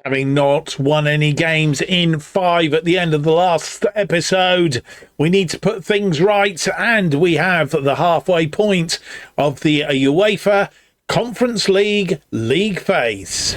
Having not won any games in 5 at the end of the last episode, we need to put things right, and we have the halfway point of the UEFA Conference League phase.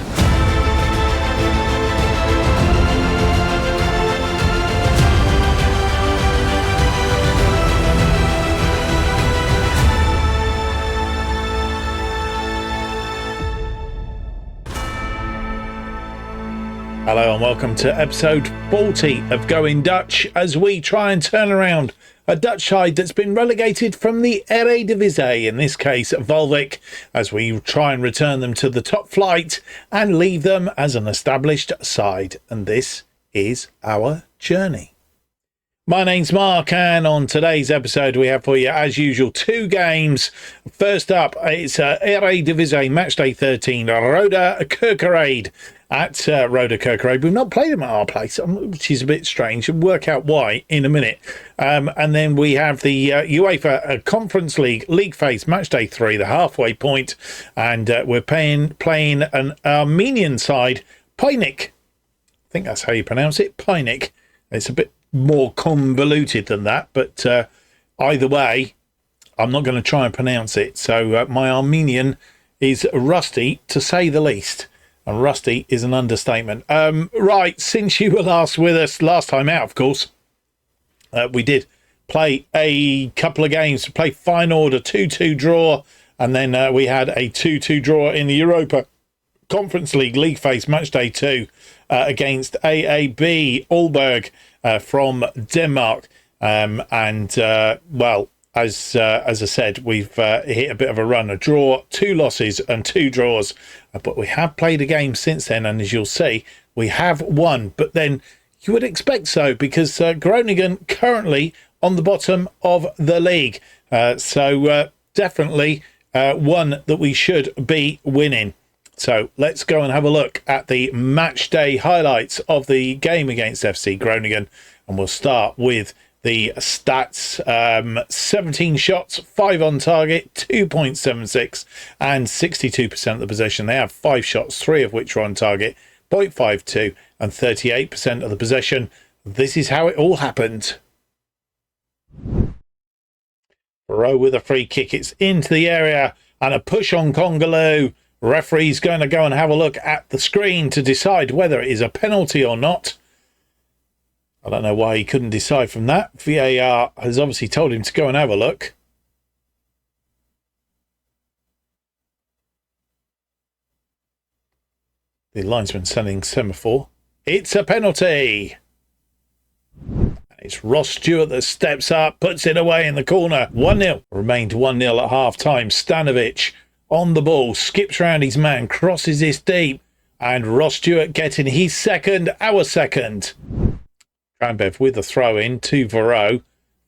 Hello and welcome to episode 40 of Going Dutch, as we try and turn around a Dutch side that's been relegated from the Eredivisie, in this case Waalwijk, as we try and return them to the top flight and leave them as an established side. And this is our journey. My name's Mark, and on today's episode we have for you, as usual, 2 games. First up, it's Eredivisie Matchday 13, Roda Kerkrade at Roda Kerkrade. We've not played them at our place, which is a bit strange. We'll work out why in a minute. And then we have the UEFA Conference League phase, Matchday 3, the halfway point, and we're playing an Armenian side, Pyunik. I think that's how you pronounce it, Pyunik. It's a bit more convoluted than that, but either way, I'm not going to try and pronounce it. So my Armenian is rusty, to say the least. And rusty is an understatement. Right, since you were last with us, last time out, of course, we did play a couple of games. We played Feyenoord, a 2-2 draw, and then we had a 2-2 draw in the Europa Conference League phase, Matchday 2, against AAB Waalwijk from Denmark. Well, as I said, we've hit a bit of a run, a draw, 2 losses and 2 draws. But we have played a game since then, and as you'll see, we have won. But then you would expect so, because Groningen currently on the bottom of the league. So definitely one that we should be winning. So let's go and have a look at the match day highlights of the game against FC Groningen. And we'll start with the stats. 17 shots, 5 on target, 2.76 and 62% of the possession. They have 5 shots, 3 of which are on target, 0.52 and 38% of the possession. This is how it all happened. Rowe with a free kick. It's into the area and a push on Kongaloo. Referee's going to go and have a look at the screen to decide whether it is a penalty or not. I don't know why he couldn't decide from that. VAR has obviously told him to go and have a look. The linesman sending semaphore. It's a penalty. It's Ross Stewart that steps up, puts it away in the corner. 1-0. Remained 1-0 at half-time. Stanovic on the ball, skips round his man, crosses this deep. And Ross Stewart getting his second, our second. Drambev with the throw in to Vero.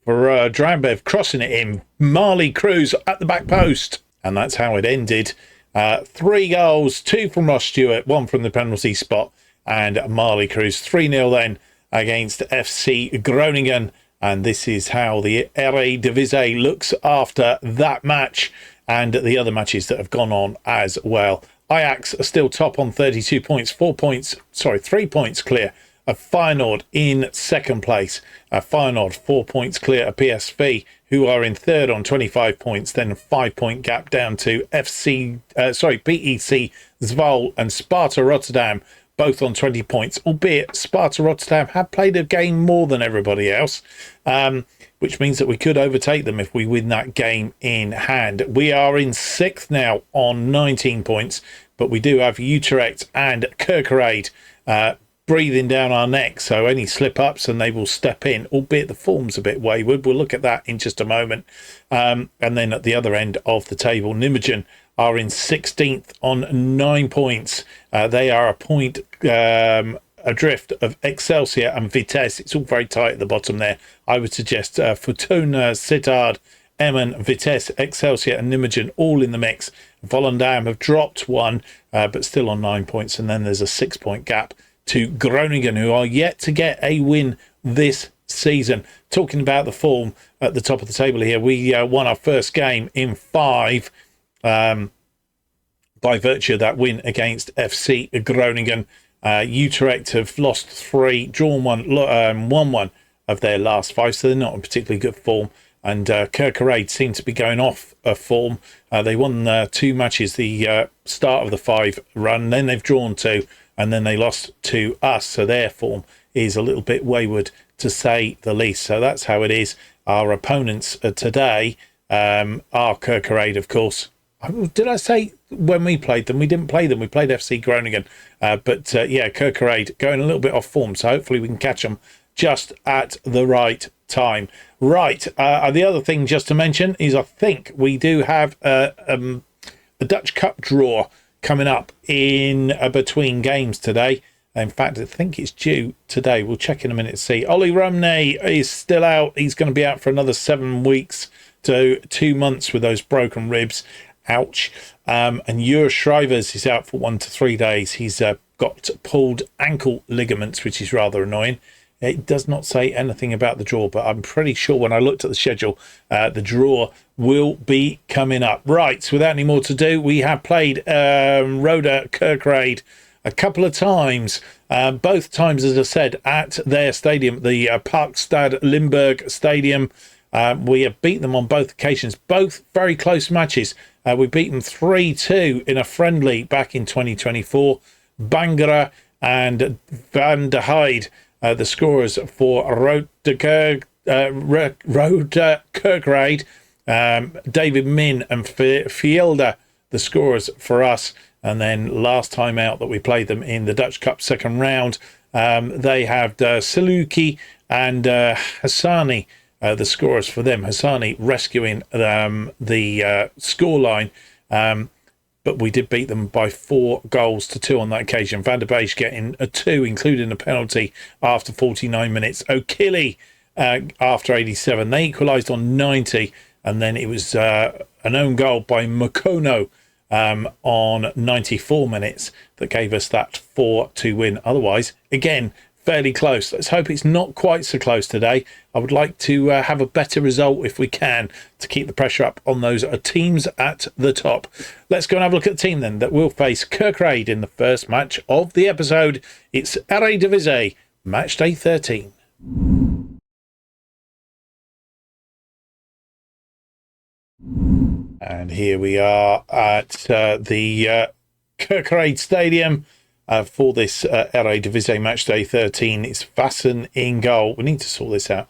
Drambev crossing it in. Marley Cruz at the back post. And that's how it ended. 3 goals, 2 from Ross Stewart, 1 from the penalty spot. And Marley Cruz 3-0 then against FC Groningen. And this is how the Eredivisie looks after that match and the other matches that have gone on as well. Ajax are still top on 32 points, 3 points clear of Feyenoord in second place. Feyenoord 4 points clear of PSV, who are in third on 25 points. Then a 5-point gap down to PEC Zwolle and Sparta Rotterdam, both on 20 points. Albeit Sparta Rotterdam have played a game more than everybody else, which means that we could overtake them if we win that game in hand. We are in 6th now on 19 points, but we do have Utrecht and Kerkrade breathing down our neck, so any slip-ups and they will step in, albeit the form's a bit wayward. We'll look at that in just a moment. And then at the other end of the table, Nijmegen are in 16th on 9 points. They are a point adrift of Excelsior and Vitesse. It's all very tight at the bottom there. I would suggest Fortuna, Sittard, Emmen, Vitesse, Excelsior and Nijmegen all in the mix. Volendam have dropped 1, but still on 9 points. And then there's a 6-point gap to Groningen, who are yet to get a win this season. Talking about the form at the top of the table here, we won our first game in 5 by virtue of that win against FC Groningen. Utrecht have lost 3, drawn 1, won 1 of their last 5, so they're not in particularly good form. And Kerkrade seem to be going off form. They won 2 matches the start of the 5 run, then they've drawn 2, and then they lost to us. So their form is a little bit wayward, to say the least. So that's how it is. Our opponents today are Kerkrade, of course. Did I say when we played them? We didn't play them. We played FC Groningen. But yeah, Kerkrade going a little bit off form. So hopefully we can catch them just at the right time. Right. The other thing just to mention is I think we do have a Dutch Cup draw coming up in between games today. In fact, I think it's due today. We'll check in a minute to see. Ollie Romney is still out. He's going to be out for another 7 weeks to 2 months with those broken ribs. Ouch. And Jur Shrivers is out for 1 to 3 days. He's got pulled ankle ligaments, which is rather annoying. It does not say anything about the draw, but I'm pretty sure when I looked at the schedule, the draw will be coming up. Right, so without any more to do, we have played Roda Kerkrade a couple of times, both times, as I said, at their stadium, the Parkstad Limburg Stadium. We have beat them on both occasions, both very close matches. We beat them 3-2 in a friendly back in 2024. Bangera and Van der Heide, the scorers for Roda Kerkrade. David Min and Fielder, the scorers for us. And then last time out that we played them in the Dutch Cup second round, they have Saluki and Hassani, the scorers for them. Hassani rescuing the scoreline, but we did beat them by 4-2 on that occasion. Van der Beek getting a 2, including a penalty after 49 minutes. O'Killy after 87. They equalised on 90, and then it was an own goal by Mukono on 94 minutes that gave us that 4-2 win. Otherwise, again, fairly close. Let's hope it's not quite so close today. I would like to have a better result if we can, to keep the pressure up on those teams at the top. Let's go and have a look at the team then that will face Kerkrade in the first match of the episode. It's Eredivisie, match day 13. And here we are at the Kerkrade Stadium for this Eredivisie match day 13. It's Vassen in goal. We need to sort this out.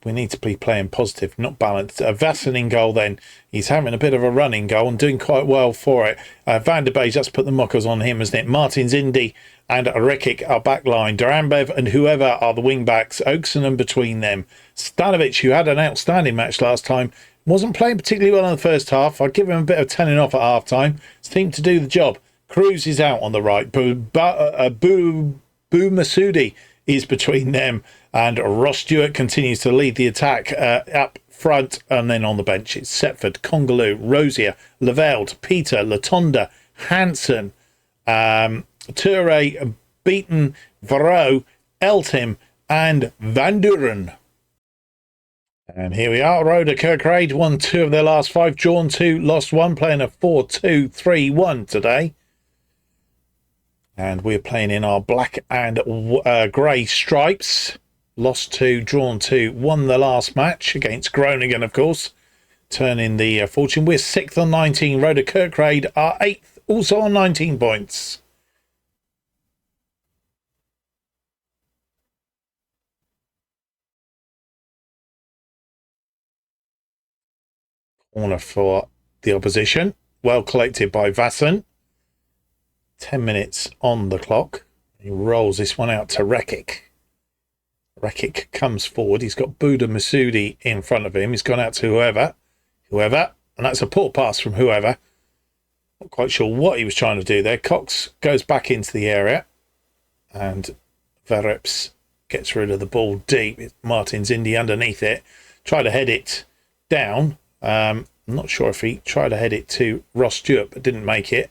We need to be playing positive, not balanced. Vassen in goal then. He's having a bit of a run in goal and doing quite well for it. Van der Beek, let's put the mockers on him, isn't it? Martin Zindi and Rekic are back line. Duranbev and whoever are the wing backs. Oakson between them. Stanovic, who had an outstanding match last time, wasn't playing particularly well in the first half. I'd give him a bit of telling off at half time. Seemed to do the job. Cruz is out on the right. Bou Masoudi is between them. And Ross Stewart continues to lead the attack up front. And then on the bench, it's Setford, Congaloo, Rosier, Leveld, Peter, Latonda, Hansen, Toure, Beaton, Varro, Eltim, and Van Duren. And here we are, Roda Kerkrade won 2 of their last 5, drawn 2, lost 1, playing a 4-2-3-1 today. And we're playing in our black and grey stripes. Lost 2, drawn 2, won the last match against Groningen, of course. Turning the fortune. We're 6th on 19. Roda Kerkrade are 8th, also on 19 points. Corner for the opposition. Well collected by Vassen. 10 minutes on the clock. He rolls this one out to Rekic. Rekic comes forward. He's got Buda Masoudi in front of him. He's gone out to whoever. And that's a poor pass from whoever. Not quite sure what he was trying to do there. Cox goes back into the area. And Vereps gets rid of the ball deep. Martin's Indy underneath it. Tried to head it down. I'm not sure if he tried to head it to Ross Stewart, but didn't make it.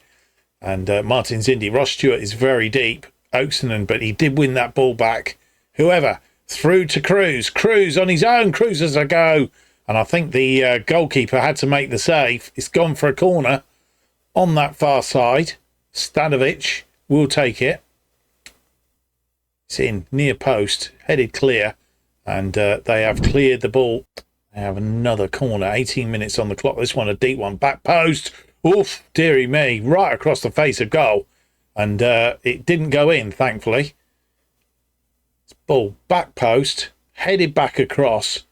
And Martin Zindi. Ross Stewart is very deep. Oaksonen, but he did win that ball back. Whoever. Through to Cruz. Cruz on his own. Cruz as a go. And I think the goalkeeper had to make the save. It's gone for a corner on that far side. Stanovic will take it. It's in near post, headed clear, and they have cleared the ball. They have another corner, 18 minutes on the clock. This one a deep one, back post. Oof, dearie me, right across the face of goal. And it didn't go in, thankfully. It's ball back post, headed back across.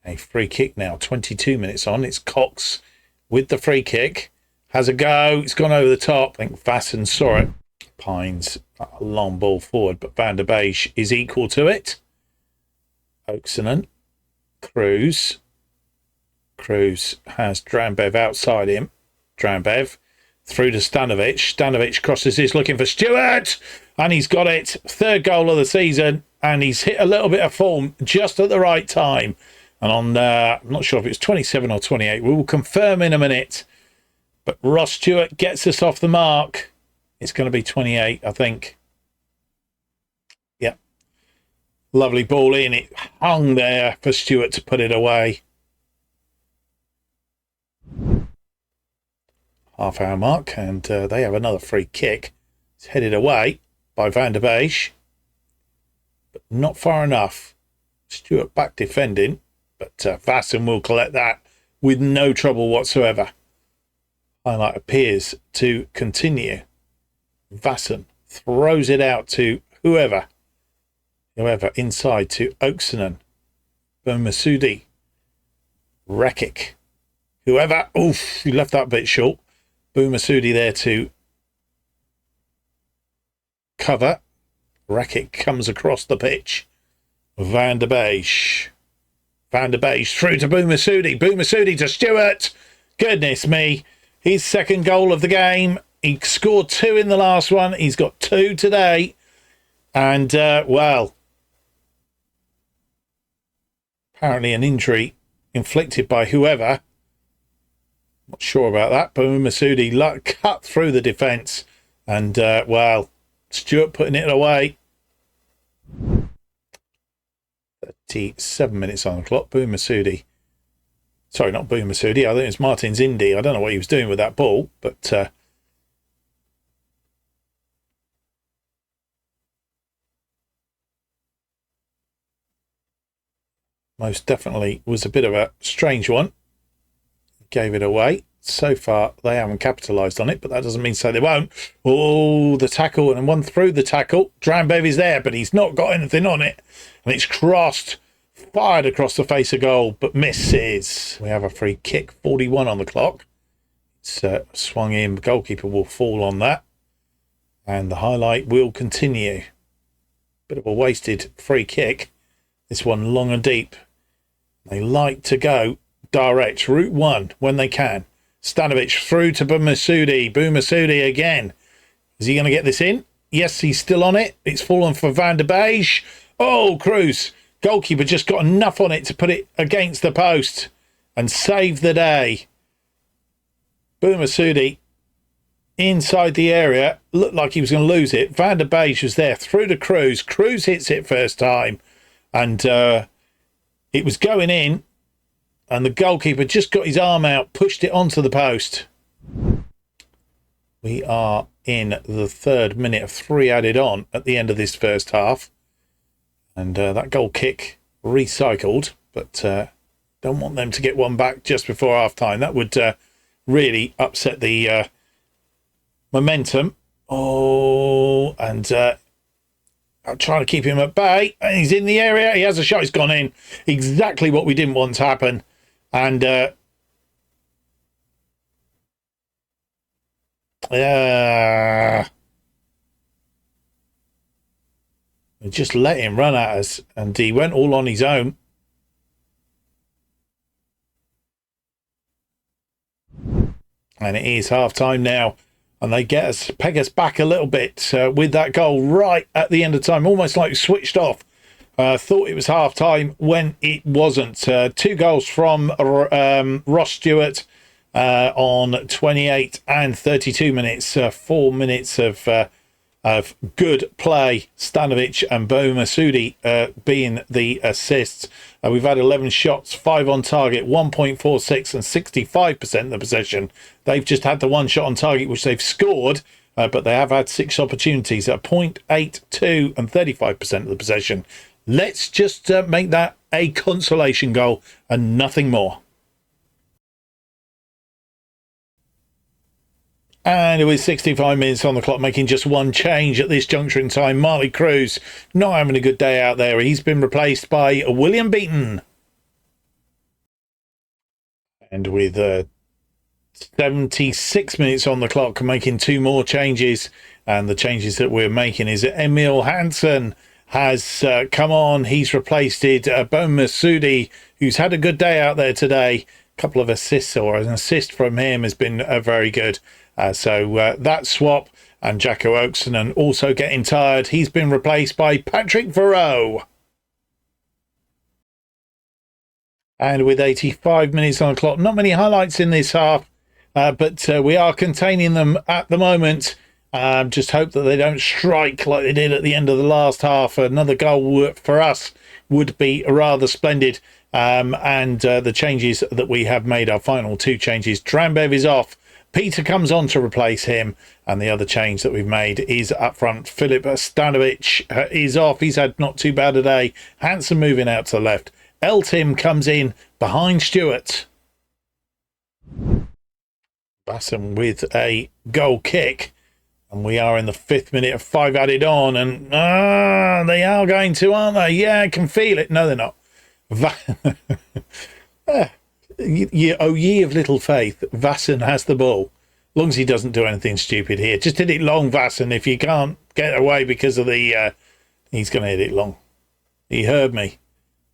A free kick now, 22 minutes on. It's Cox with the free kick. Has a go. It's gone over the top. I think Vassen saw it. Pines, a long ball forward, but Van der Beek is equal to it. Oaksonen. Cruz. Cruz has Drambev outside him. Drambev through to Stanovic. Stanovic crosses this, looking for Stewart. And he's got it. Third goal of the season. And he's hit a little bit of form just at the right time. And on, I'm not sure if it's 27 or 28. We will confirm in a minute. But Ross Stewart gets us off the mark. It's going to be 28, I think. Yep. Lovely ball in. It hung there for Stewart to put it away. Half-hour mark, and they have another free kick. It's headed away by Van der Beek, but not far enough. Stewart back defending, but Vassen will collect that with no trouble whatsoever. Highlight appears to continue. Vassen throws it out to whoever inside to Oaksonen, Boumessoudi, Rekic, whoever. Oof, you left that bit short. Boumessoudi there to cover. Rekic comes across the pitch. Van der Beek. Van der Beek through to Boumessoudi. Boumessoudi to Stewart. Goodness me. His second goal of the game. He scored 2 in the last one. He's got 2 today. And, well, apparently an injury inflicted by whoever. Not sure about that. Boumessoudi cut through the defence. And, well, Stewart putting it away. 37 minutes on the clock. Boumessoudi. Sorry, not Boumessoudi. I think it's Martins Indy. I don't know what he was doing with that ball. But most definitely was a bit of a strange one. Gave it away. So far, they haven't capitalised on it, but that doesn't mean to say they won't. Oh, the tackle, and one through the tackle. Drambev is there, but he's not got anything on it. And it's crossed, fired across the face of goal, but misses. We have a free kick, 41 on the clock. It's swung in. The goalkeeper will fall on that. And the highlight will continue. Bit of a wasted free kick. This one long and deep. They like to go direct, route 1 when they can. Stanovic through to Boumessoudi. Boumessoudi again. Is he going to get this in? Yes, he's still on it. It's fallen for Van der Beek. Oh, Cruz. Goalkeeper just got enough on it to put it against the post and save the day. Boumessoudi inside the area. Looked like he was going to lose it. Van der Beek was there through to Cruz. Cruz hits it first time. And it was going in. And the goalkeeper just got his arm out, pushed it onto the post. We are in the 3rd minute of 3 added on at the end of this first half. And that goal kick recycled, but don't want them to get one back just before half-time. That would really upset the momentum. Oh, and I'm trying to keep him at bay. And he's in the area. He has a shot. He's gone in. Exactly what we didn't want to happen. And we just let him run at us, and he went all on his own. And it is half time now, and they peg us back a little bit with that goal right at the end of time, almost like switched off. Thought it was half time when it wasn't. 2 goals from Ross Stewart on 28 and 32 minutes. 4 minutes of good play. Stanovic and Boumessoudi being the assists. We've had 11 shots, 5 on target, 1.46 and 65% of the possession. They've just had the 1 shot on target, which they've scored. but they have had 6 opportunities at 0.82 and 35% of the possession. Let's just make that a consolation goal and nothing more. And with 65 minutes on the clock, making just one change at this juncture in time, Marley Cruz not having a good day out there. He's been replaced by William Beaton. And with 76 minutes on the clock, making 2 more changes. And the changes that we're making is that Emil Hansen has come on. He's replaced it. Bon Masudi, who's had a good day out there today. A couple of assists, or an assist from him has been very good. So that swap, and Jacko Oakson also getting tired. He's been replaced by Patrick Verreau. And with 85 minutes on the clock, not many highlights in this half, but we are containing them at the moment. Just hope that they don't strike like they did at the end of the last half. Another goal for us would be rather splendid. And the changes that we have made, our final 2 changes. Drambev is off. Peter comes on to replace him, and the other change that we've made is up front. Filip Stanovic is off. He's had not too bad a day. Hansen moving out to the left. Eltim comes in behind Stewart. Basson with a goal kick, and we are in the 5th minute of 5 added on, and they are going to, aren't they? Yeah, I can feel it. No, they're not. Ye of little faith, Vasson has the ball. As long as he doesn't do anything stupid here. Just hit it long, Vasson. If you can't get away because of the... he's going to hit it long. He heard me.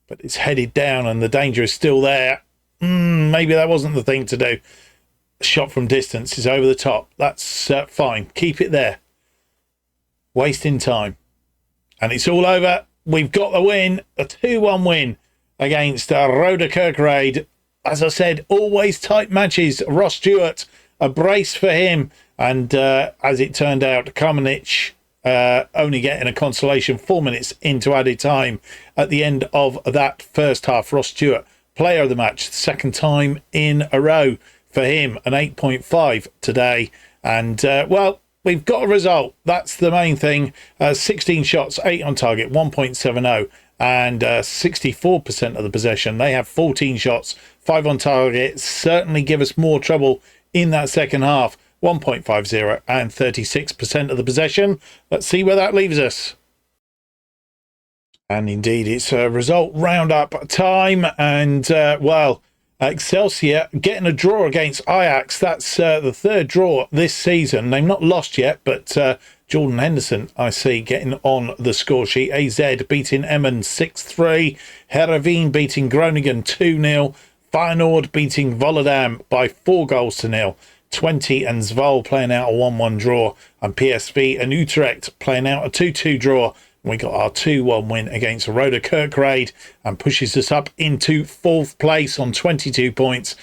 But it's headed down and the danger is still there. Maybe that wasn't the thing to do. Shot from distance is over the top. That's fine. Keep it there. Wasting time. And it's all over. We've got the win. A 2-1 win against Roda Kerkrade. As I said, always tight matches. Ross Stewart, a brace for him. And as it turned out, Kamenich only getting a consolation 4 minutes into added time at the end of that first half. Ross Stewart, player of the match, 2nd time in a row for him, an 8.5 today. And, well, we've got a result. That's the main thing. 16 shots, 8 on target, 1.70. And 64% of the possession. They have 14 shots, 5 on target. Certainly give us more trouble in that second half. 1.50 and 36% of the possession. Let's see where that leaves us. And indeed, it's a result roundup time. And, well, Excelsior getting a draw against Ajax. That's the 3rd draw this season. They've not lost yet, but Jordan Henderson, I see, getting on the score sheet. AZ beating Emmen 6-3. Heerenveen beating Groningen 2-0. Feyenoord beating Volendam by 4-0. 20 and Zwolle playing out a 1-1 draw. And PSV and Utrecht playing out a 2-2 draw. We got our 2-1 win against Roda Kerkrade and pushes us up into 4th place on 22 points.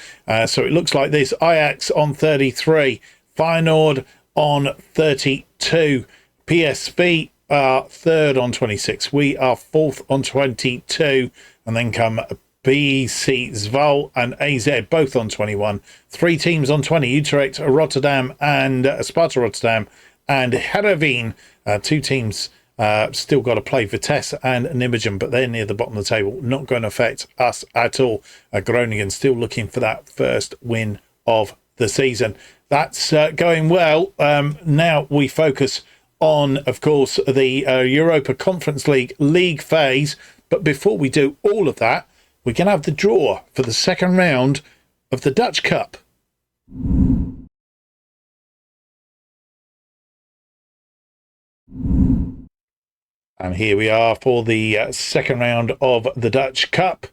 So it looks like this. Ajax on 33. Feyenoord on 32. PSV are 3rd on 26. We are 4th on 22. And then come BC Zwolle and AZ, both on 21. 3 teams on 20. Utrecht, Rotterdam and Sparta Rotterdam and Heerenveen. 2 teams still got to play Vitesse and Nijmegen, but they're near the bottom of the table. Not going to affect us at all. Groningen still looking for that first win of the season. That's going well. Now we focus on, of course, the Europa Conference League phase. But before we do all of that, we can have the draw for the second round of the Dutch Cup. And here we are for the second round of the Dutch Cup.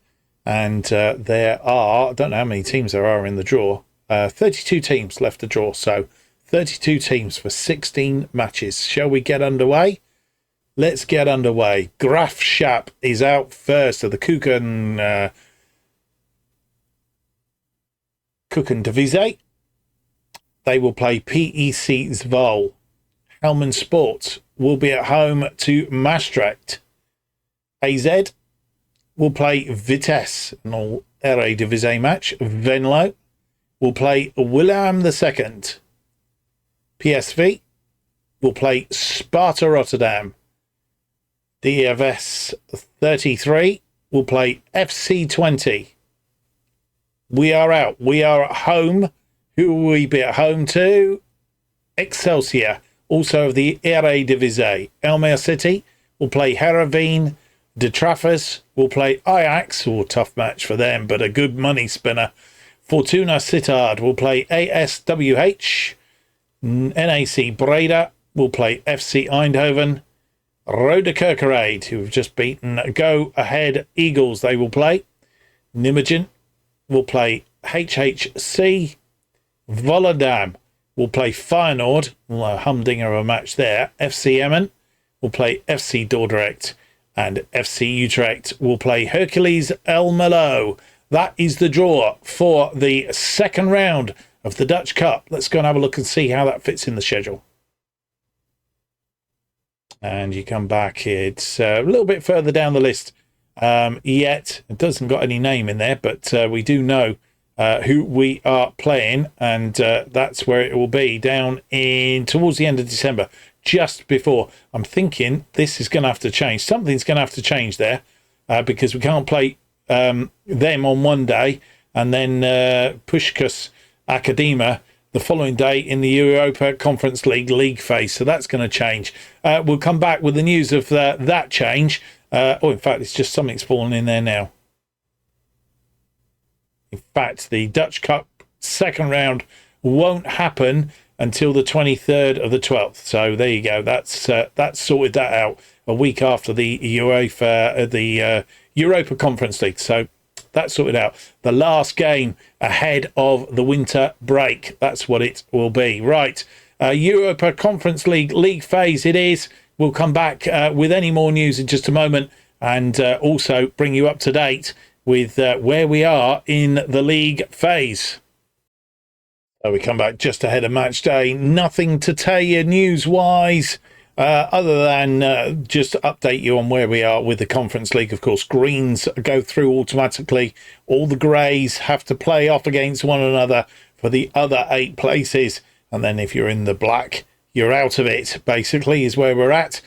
And there are, I don't know how many teams there are in the draw. 32 teams left to draw. So 32 teams for 16 matches. Shall we get underway? Let's get underway. Graafschap is out first of the Keukendivisie. They will play PEC Zwolle. Helmond Sport will be at home to Maastricht. AZ will play Vitesse, an all Eredivisie match. Venlo will play Willem II. PSV will play Sparta Rotterdam. DFS 33 will play FC 20. We are out. We are at home. Who will we be at home to? Excelsior, also of the Eredivisie. Almere City will play Heerenveen. De Traffers will play Ajax, or tough match for them, but a good money spinner. Fortuna Sittard will play ASWH. NAC Breda will play FC Eindhoven. Roda Kerkrade, who have just beaten Go Ahead Eagles, they will play. Nijmegen will play HHC. Volendam will play Feyenoord, a humdinger of a match there. FC Emmen will play FC Dordrecht, and FC Utrecht will play Hercules Almelo. That is the draw for the second round of the Dutch Cup. Let's go and have a look and see how that fits in the schedule. And you come back, it's a little bit further down the list yet. It doesn't got any name in there, but we do know who we are playing, and that's where it will be, down in towards the end of December, just before. I'm thinking this is going to have to change. Something's going to have to change there, because we can't play them on one day and then Pushkas Academa the following day in the Europa Conference League phase. So that's going to change. We'll come back with the news of that change. In fact, it's just something's fallen in there now. In fact, the Dutch Cup second round won't happen until the 23rd of the 12th. So there you go. That's sorted that out a week after the Europa Conference League. So that's sorted out. The last game ahead of the winter break. That's what it will be. Right. Europa Conference League phase it is. We'll come back with any more news in just a moment, and also bring you up to date with where we are in the league phase. So we come back just ahead of match day. Nothing to tell you news-wise, other than just to update you on where we are with the Conference League. Of course, greens go through automatically. All the greys have to play off against one another for the other 8 places. And then if you're in the black, you're out of it, basically, is where we're at.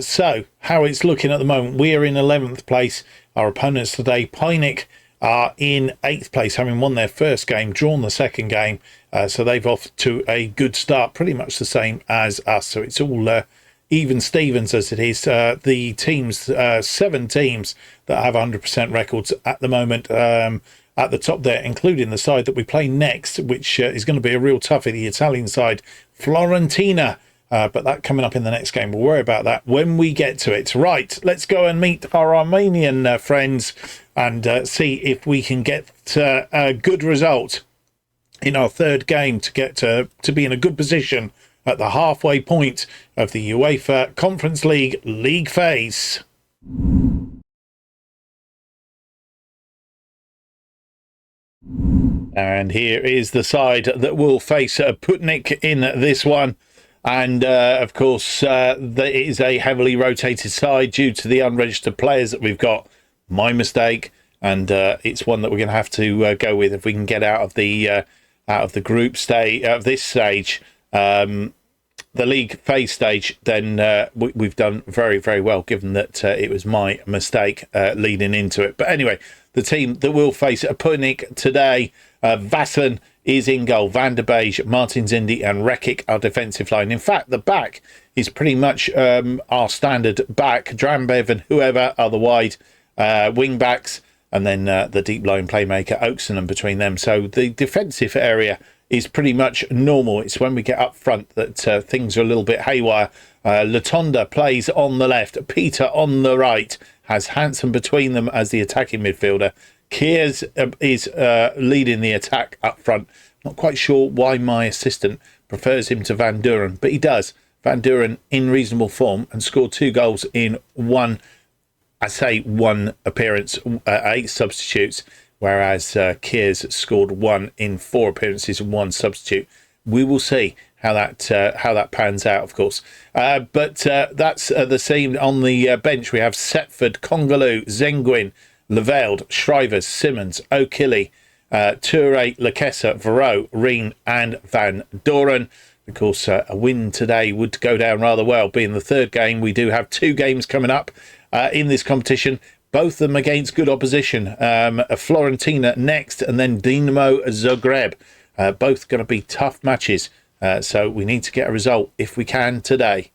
So how it's looking at the moment, we are in 11th place. Our opponents today, Pyunik, are in 8th place, having won their first game, drawn the second game. So they've off to a good start, pretty much the same as us. So it's all even Stevens as it is. The teams, 7 teams that have 100% records at the moment at the top there, including the side that we play next, which is going to be a real toughie, the Italian side, Fiorentina. But that coming up in the next game. We'll worry about that when we get to it. Right, let's go and meet our Armenian friends and see if we can get a good result in our third game to get to be in a good position at the halfway point of the UEFA Conference League phase. And here is the side that will face Pyunik in this one. And, of course, it is a heavily rotated side due to the unregistered players that we've got. My mistake. And it's one that we're going to have to go with if we can get out of the group stage, out of this stage, the league phase stage. Then we've done very, very well, given that it was my mistake leading into it. But anyway, the team that will face Pyunik today, Vassen is in goal. Van der Beek, Martin Zindi and Rekic, our defensive line. In fact, the back is pretty much our standard back. Drambev and whoever are the wide wing backs, and then the deep line playmaker Oakson between them. So the defensive area is pretty much normal. It's when we get up front that things are a little bit haywire. Latonda plays on the left. Peter on the right. Has Hansen between them as the attacking midfielder. Keers is leading the attack up front. Not quite sure why my assistant prefers him to Van Duren, but he does. Van Duren in reasonable form and scored 2 goals in one appearance, 8 substitutes, whereas Keers scored 1 in 4 appearances and 1 substitute. We will see how that pans out, of course. But that's the scene on the bench. We have Setford, Kongaloo, Zenguin, Leveld, Shrivers, Simmons, O'Killy, Toure, Lakessa, Varro, Reen and Van Doren. Of course, a win today would go down rather well. Being the third game, we do have 2 games coming up in this competition, both of them against good opposition. Fiorentina next, and then Dinamo Zagreb. Both going to be tough matches, so we need to get a result if we can today.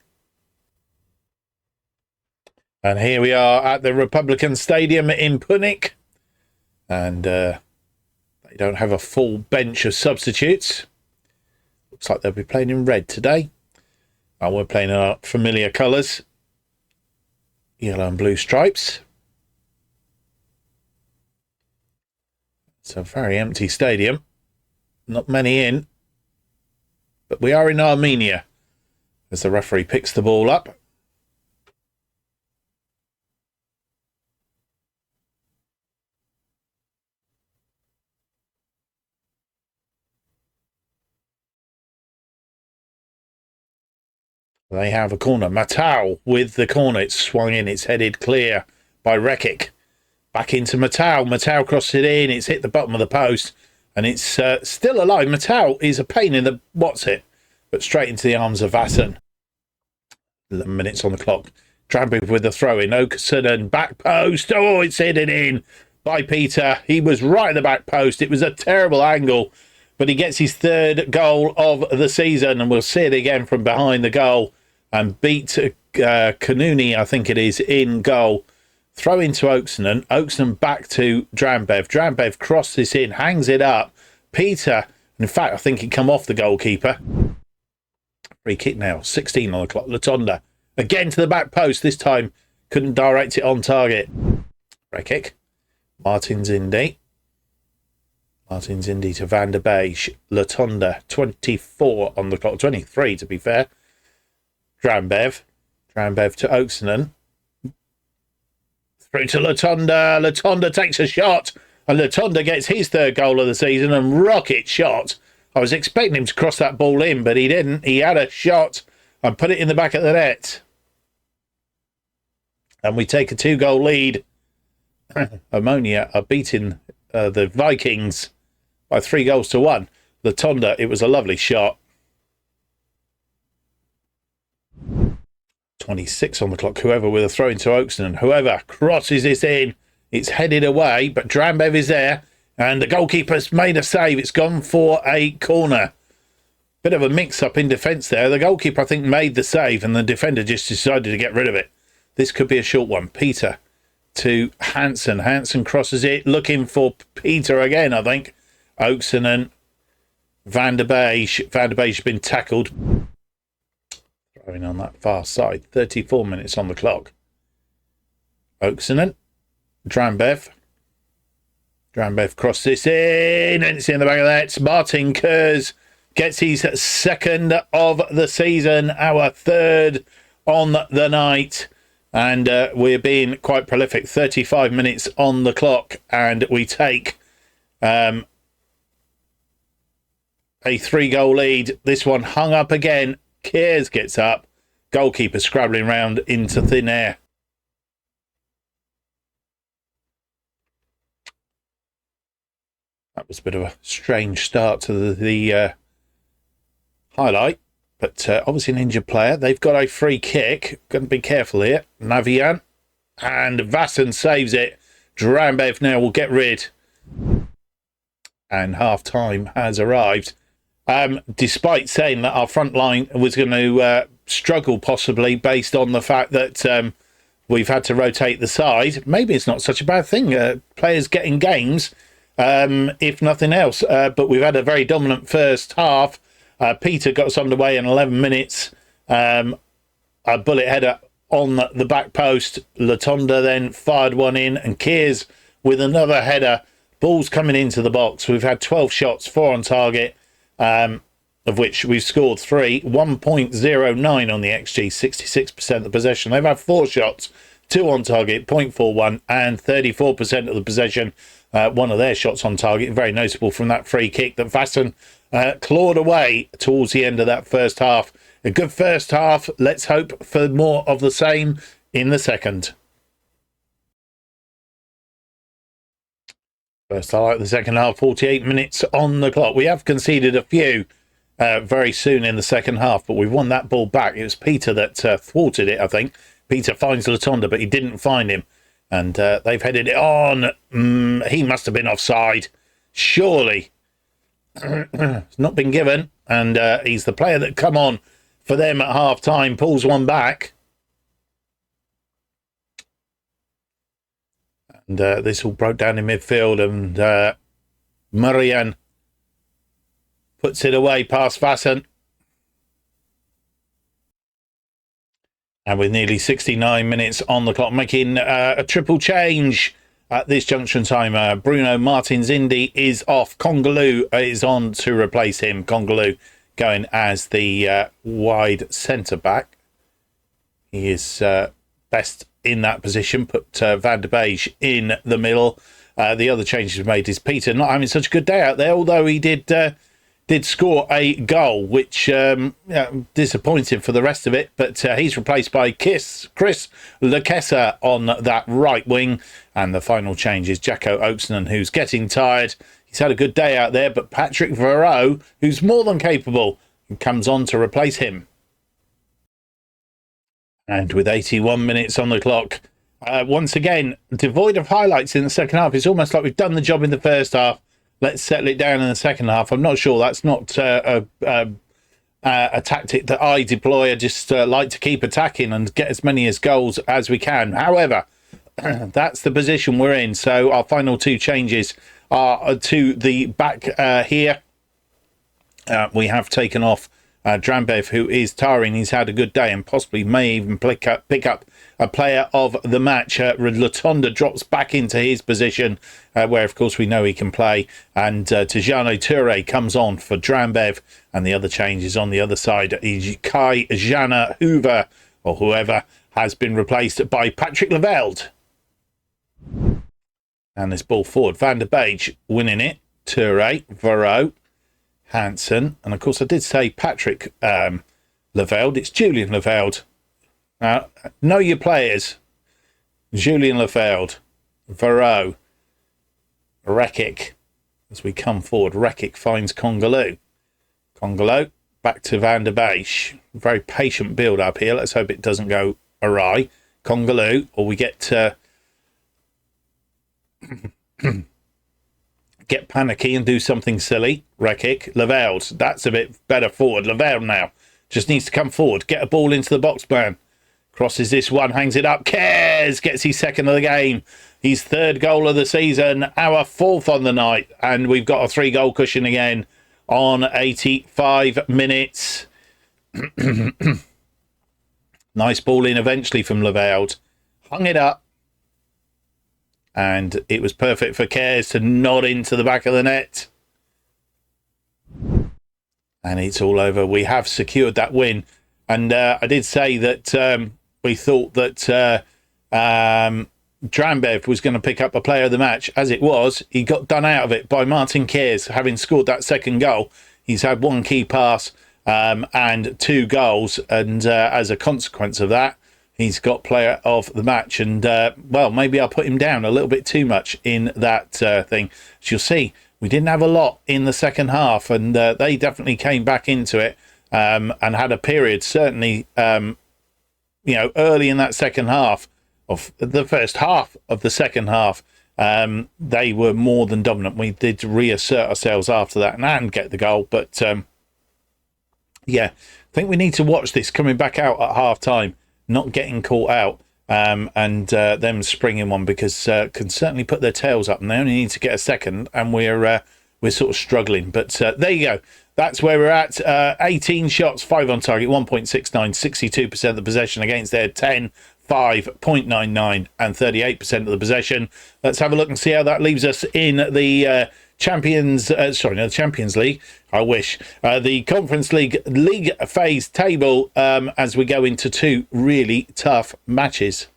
And here we are at the Republican Stadium in Pyunik, and they don't have a full bench of substitutes. Looks like they'll be playing in red today. And we're playing in our familiar colours, yellow and blue stripes. It's a very empty stadium. Not many in. But we are in Armenia as the referee picks the ball up. They have a corner. Matau with the corner. It's swung in. It's headed clear by Rekic. Back into Matau. Matau crosses it in. It's hit the bottom of the post. And it's still alive. Matau is a pain in the what's-it. But straight into the arms of Vasan. 11 minutes on the clock. Drambiv with the throw-in. Okerson and back post. Oh, it's headed in by Peter. He was right at the back post. It was a terrible angle. But he gets his 3rd goal of the season. And we'll see it again from behind the goal. And beat Kanuni, I think it is, in goal. Throw into Oaksonen. Oaksonen back to Drambev. Drambev crosses this in, hangs it up. Peter, in fact, I think he come off the goalkeeper. Free kick now, 16 on the clock. Latonda, again to the back post. This time, couldn't direct it on target. Rekic. Martins Indy. Martins Indy to Van der Beij. Latonda, 24 on the clock. 23, to be fair. Drambev to Oaksonen. Through to Latonda. Latonda takes a shot. And Latonda gets his 3rd goal of the season and rocket shot. I was expecting him to cross that ball in, but he didn't. He had a shot and put it in the back of the net. And we take a 2-goal lead. Armenia are beating the Vikings by 3-1. Latonda, it was a lovely shot. 26 on the clock. Whoever with a throw into Oaksonen. Whoever crosses this in. It's headed away, but Drambev is there. And the goalkeeper's made a save. It's gone for a corner. Bit of a mix-up in defence there. The goalkeeper, I think, made the save, and the defender just decided to get rid of it. This could be a short one. Peter to Hansen. Hansen crosses it. Looking for Peter again, I think. Oaksonen. Van der Beij. Van der Beij has been tackled. Throwing on that far side. 34 minutes on the clock. Oaksonen. Drambev. Drambev crosses this in. And it's in the back of that. Martin Kurz gets his 2nd of the season. Our 3rd on the night. And we're being quite prolific. 35 minutes on the clock. And we take a 3-goal lead. This one hung up again. Kears gets up. Goalkeeper scrabbling round into thin air. That was a bit of a strange start to the highlight. But obviously an injured player. They've got a free kick. Going to be careful here. Navian. And Vasan saves it. Drambev now will get rid. And half-time has arrived. Despite saying that our front line was going to struggle possibly based on the fact that we've had to rotate the side. Maybe it's not such a bad thing. Players getting games, if nothing else. But we've had a very dominant first half. Peter got us underway in 11 minutes. A bullet header on the back post. Latonda then fired one in, and Kears with another header. Ball's coming into the box. We've had 12 shots, 4 on target. Of which we've scored 3, 1.09 on the XG, 66% of the possession. They've had 4 shots, 2 on target, 0.41, and 34% of the possession. One of their shots on target, very noticeable from that free kick that Vasan clawed away towards the end of that first half. A good first half. Let's hope for more of the same in the second. First highlight of the second half, 48 minutes on the clock. We have conceded a few. very soon in the second half, but we've won that ball back. It was Peter that thwarted it, I think. Peter finds Latonda, but he didn't find him. And they've headed it on. He must have been offside. Surely. It's not been given. And he's the player that come on for them at half-time, pulls one back. And this all broke down in midfield, and Marian puts it away past Vassen. And with nearly 69 minutes on the clock, making a triple change at this junction time. Bruno Martins Indy is off. Kongaloo is on to replace him. Kongaloo going as the wide centre-back. He is best in that position. Put Van der Beek in the middle. The other changes made is Peter not having such a good day out there, although he did score a goal, which disappointed for the rest of it. But he's replaced by Chris Lekesa on that right wing. And the final change is Jacko Oakson, who's getting tired. He's had a good day out there, but Patrick Varro, who's more than capable, comes on to replace him. And with 81 minutes on the clock, once again, devoid of highlights in the second half. It's almost like we've done the job in the first half. Let's settle it down in the second half. I'm not sure that's not a tactic that I deploy. I just like to keep attacking and get as many goals as we can. However, that's the position we're in. So our final two changes are to the back here. We have taken off Drambev, who is tiring. He's had a good day and possibly may even pick up a player of the match. Latonda drops back into his position, where of course we know he can play, and Tijano Toure comes on for Drambev, and the other change is on the other side. Kai Jana Hoover, or whoever, has been replaced by Patrick Leveld. And this ball forward, Van der Beek winning it, Toure, Varro, Hansen, and of course I did say Patrick Leveld. It's Julian Leveld. Know your players. Julian Leveld, Varro, Rekic. As we come forward, Rekic finds Kongaloo. Kongaloo back to Van der Beek. Very patient build up here. Let's hope it doesn't go awry. Kongaloo, or we get get panicky and do something silly. Rekic, Leveld. That's a bit better forward. Leveld now just needs to come forward, get a ball into the box man. Crosses this one, hangs it up. Cares gets his second of the game. His third goal of the season, our fourth on the night. And we've got a 3-goal cushion again on 85 minutes. Nice ball in eventually from Leveld. Hung it up. And it was perfect for Cares to nod into the back of the net. And it's all over. We have secured that win. And I did say that we thought that Drambev was going to pick up a player of the match. As it was, he got done out of it by Martin Cares, having scored that second goal. He's had one key pass and 2 goals. And as a consequence of that, he's got player of the match. And, well, maybe I'll put him down a little bit too much in that thing. As you'll see, we didn't have a lot in the second half, and they definitely came back into it and had a period, certainly, early in that second half, of the first half of the second half, they were more than dominant. We did reassert ourselves after that and get the goal. But, yeah, I think we need to watch this coming back out at half-time, not getting caught out, and them springing one, because can certainly put their tails up, and they only need to get a second, and we're sort of struggling. But there you go. That's where we're at. 18 shots, 5 on target, 1.69, 62% of the possession against their 10, 5.99 and 38% of the possession. Let's have a look and see how that leaves us in the Champions League. I wish. The Conference League phase table as we go into 2 really tough matches.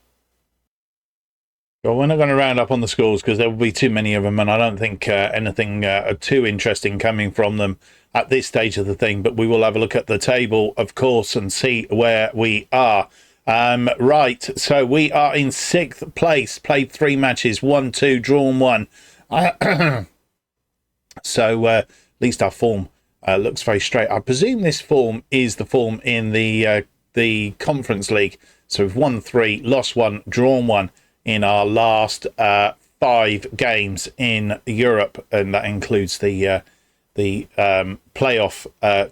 Well, we're not going to round up on the scores because there will be too many of them, and I don't think anything too interesting coming from them at this stage of the thing. But we will have a look at the table, of course, and see where we are. Right, so we are in 6th place, played 3 matches, 1-2, drawn 1. So at least our form looks very straight. I presume this form is the form in the Conference League. So we've won 3, lost 1, drawn 1 in our last 5 games in Europe, and that includes the playoff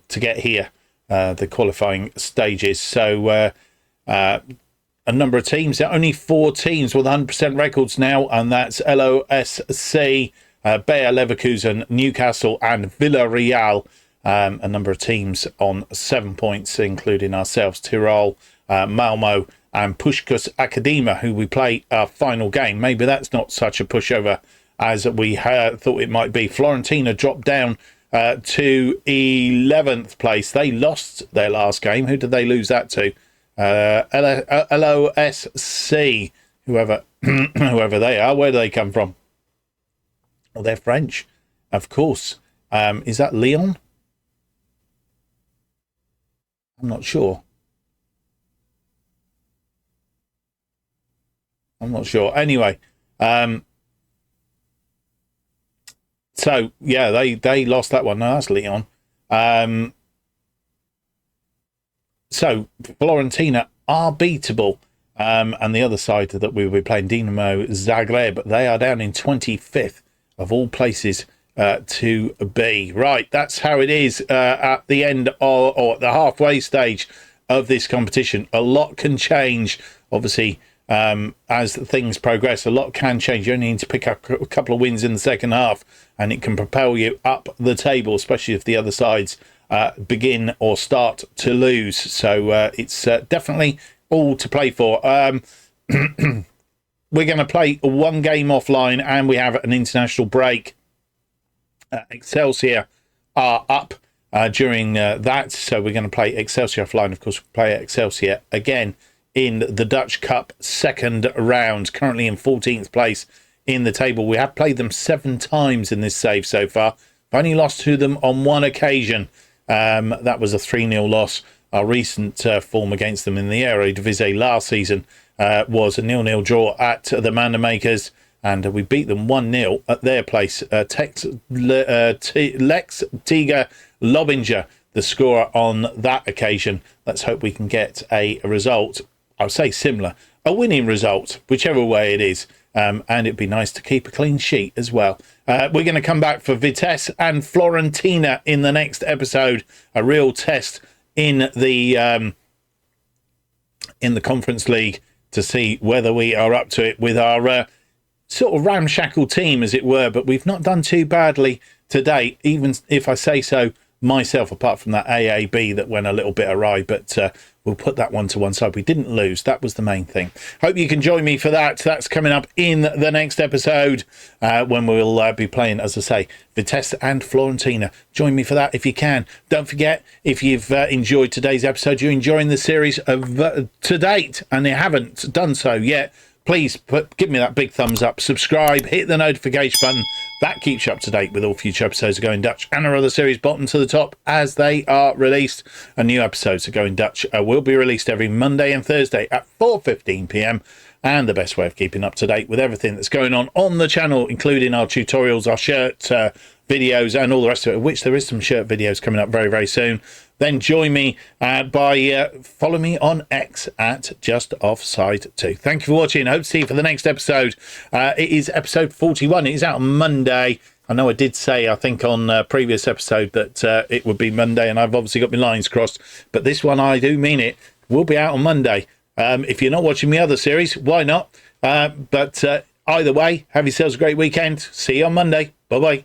to get here, the qualifying stages. So a number of teams. There are only 4 teams with 100% records now, and that's LOSC, Bayer Leverkusen, Newcastle, and Villarreal. A number of teams on 7 points, including ourselves, Tyrol, Malmo, and Pushkas Akadema, who we play our final game. Maybe that's not such a pushover as we thought it might be. Fiorentina dropped down to 11th place. They lost their last game. Who did they lose that to? LOSC, whoever they are. Where do they come from? Well, they're French, of course. Is that Lyon? I'm not sure. Anyway, so yeah, they lost that one. No, that's Lyon. So Fiorentina are beatable. And the other side that we will be playing, Dinamo Zagreb, they are down in 25th of all places to be. Right, that's how it is at the end or at the halfway stage of this competition. A lot can change, obviously, as things progress. A lot can change. You only need to pick up a couple of wins in the second half, and it can propel you up the table, especially if the other sides begin or start to lose. So it's definitely all to play for. We're going to play one game offline, and we have an international break. Excelsior are up during that, so we're going to play Excelsior offline. Of course, we'll play Excelsior again in the Dutch Cup second round, currently in 14th place in the table. We have played them 7 times in this save so far. I've only lost to them on 1 occasion. That was a 3-0 loss. Our recent form against them in the Eredivisie last season was a 0-0 draw at the Mandermakers, and we beat them 1-0 at their place. Lex Tiger Lobinger, the scorer on that occasion. Let's hope we can get a result, I would say similar, a winning result, whichever way it is. And it'd be nice to keep a clean sheet as well. We're going to come back for Vitesse and Fiorentina in the next episode. A real test in the Conference League to see whether we are up to it with our sort of ramshackle team, as it were. But we've not done too badly today, even if I say so myself, apart from that AAB that went a little bit awry. But we'll put that one to one side. We didn't lose. That was the main thing. Hope you can join me for that. That's coming up in the next episode when we'll be playing, as I say, Vitesse and Fiorentina. Join me for that if you can. Don't forget, if you've enjoyed today's episode, you're enjoying the series of to date, and you haven't done so yet, please give me that big thumbs up, subscribe, hit the notification button. That keeps you up to date with all future episodes of Going Dutch and our other series, bottom to the top, as they are released. And new episodes of Going Dutch will be released every Monday and Thursday at 4:15 p.m. And the best way of keeping up to date with everything that's going on the channel, including our tutorials, our shirt videos, and all the rest of it, which there is some shirt videos coming up very, very soon. Then join me by follow me on X at JustOffsideFM. Thank you for watching. Hope to see you for the next episode. It is episode 41. It is out on Monday. I know I did say, I think on a previous episode, that it would be Monday, and I've obviously got my lines crossed. But this one, I do mean it, will be out on Monday. If you're not watching the other series, why not? But either way, have yourselves a great weekend. See you on Monday. Bye-bye.